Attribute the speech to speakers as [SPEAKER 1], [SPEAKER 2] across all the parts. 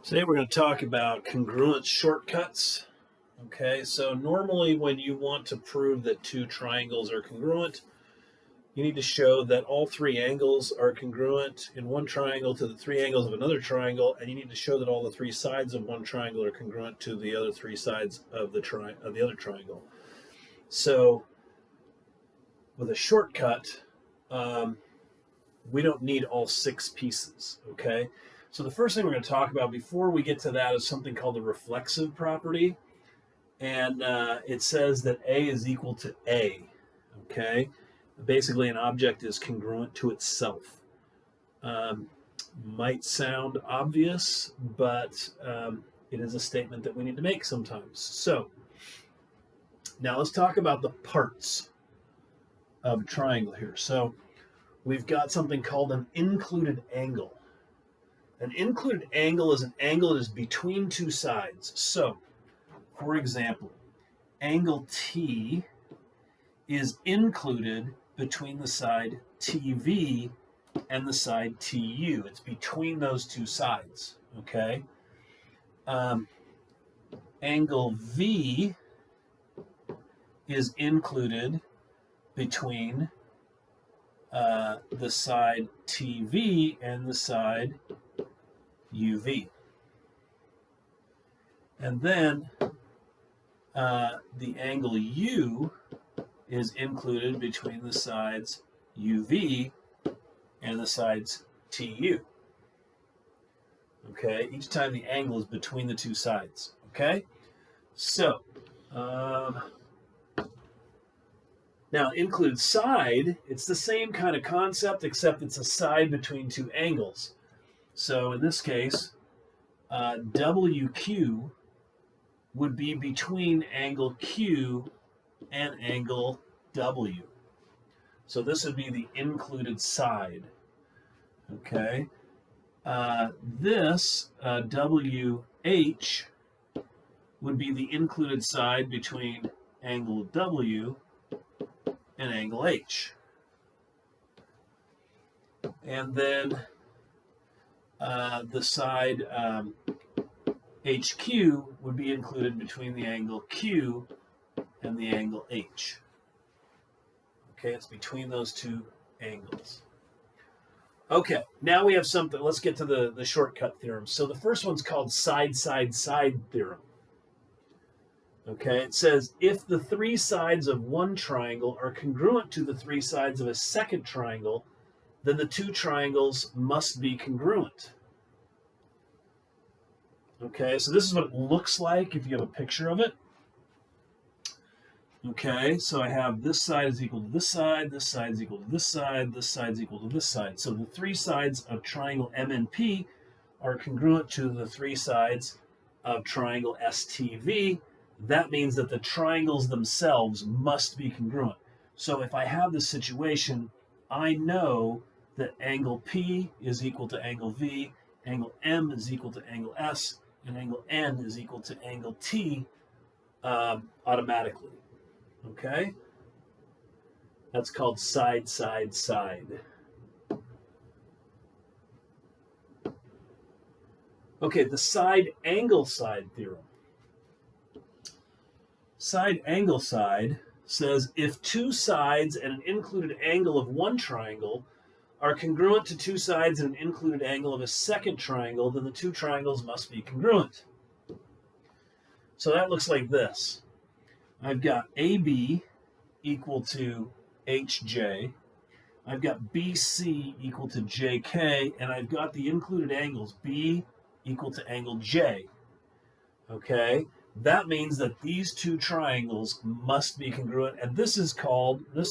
[SPEAKER 1] Today we're going to talk about congruence shortcuts. Okay, so normally when you want to prove that two triangles are congruent, you need to show that all three angles are congruent in one triangle to the three angles of another triangle, and you need to show that all the three sides of one triangle are congruent to the other three sides of the other triangle. So with a shortcut, we don't need all six pieces, okay? So the first thing we're going to talk about before we get to that is something called the reflexive property. And it says that A is equal to A, okay? Basically, an object is congruent to itself. Might sound obvious, but it is a statement that we need to make sometimes. So now let's talk about the parts of a triangle here. So we've got something called an included angle. An included angle is an angle that is between two sides. So, for example, angle T is included between the side TV and the side TU. It's between those two sides, okay? Angle V is included between the side TV and the side UV. And then the angle U is included between the sides UV and the sides TU. Okay, each time the angle is between the two sides. Okay, so now included side, it's the same kind of concept except it's a side between two angles. So in this case, WQ would be between angle Q and angle W. So this would be the included side. Okay. This WH would be the included side between angle W and angle H. And then the side HQ would be included between the angle Q and the angle H. Okay, it's between those two angles. Okay, now we have something. Let's get to the shortcut theorem. So the first one's called side-side-side theorem. Okay, it says if the three sides of one triangle are congruent to the three sides of a second triangle, then the two triangles must be congruent. Okay, so this is what it looks like if you have a picture of it. Okay, so I have this side is equal to this side is equal to this side is equal to this side. So the three sides of triangle MNP are congruent to the three sides of triangle STV. That means that the triangles themselves must be congruent. So if I have this situation, I know that angle P is equal to angle V, angle M is equal to angle S, and angle N is equal to angle T automatically. Okay? That's called side-side-side. Okay, the side-angle-side theorem. Side-angle-side says if two sides and an included angle of one triangle are congruent to two sides and an included angle of a second triangle, then the two triangles must be congruent. So that looks like this. I've got AB equal to HJ. I've got BC equal to JK, and I've got the included angles B equal to angle J. Okay? That means that these two triangles must be congruent, and this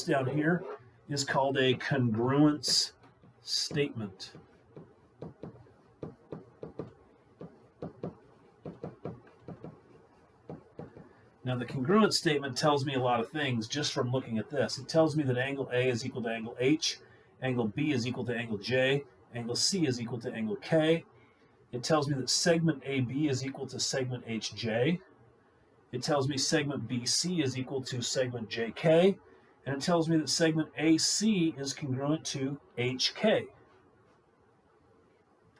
[SPEAKER 1] down here is called a congruence statement. Now, the congruence statement tells me a lot of things just from looking at this. It tells me that angle A is equal to angle H, angle B is equal to angle J, angle C is equal to angle K. It tells me that segment AB is equal to segment HJ. It tells me segment BC is equal to segment JK. And it tells me that segment AC is congruent to HK.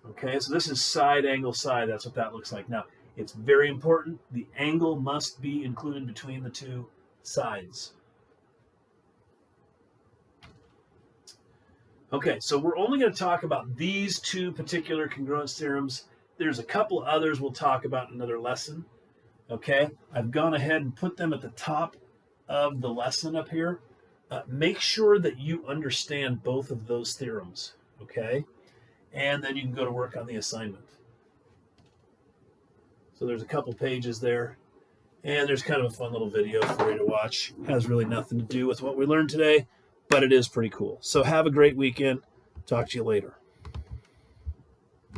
[SPEAKER 1] Okay, so this is side angle side. That's what that looks like. Now, it's very important. The angle must be included between the two sides. Okay, so we're only going to talk about these two particular congruence theorems. There's a couple others we'll talk about in another lesson. Okay, I've gone ahead and put them at the top of the lesson up here. Make sure that you understand both of those theorems, okay? And then you can go to work on the assignment. So there's a couple pages there, and there's kind of a fun little video for you to watch. It has really nothing to do with what we learned today, but it is pretty cool. So have a great weekend. Talk to you later.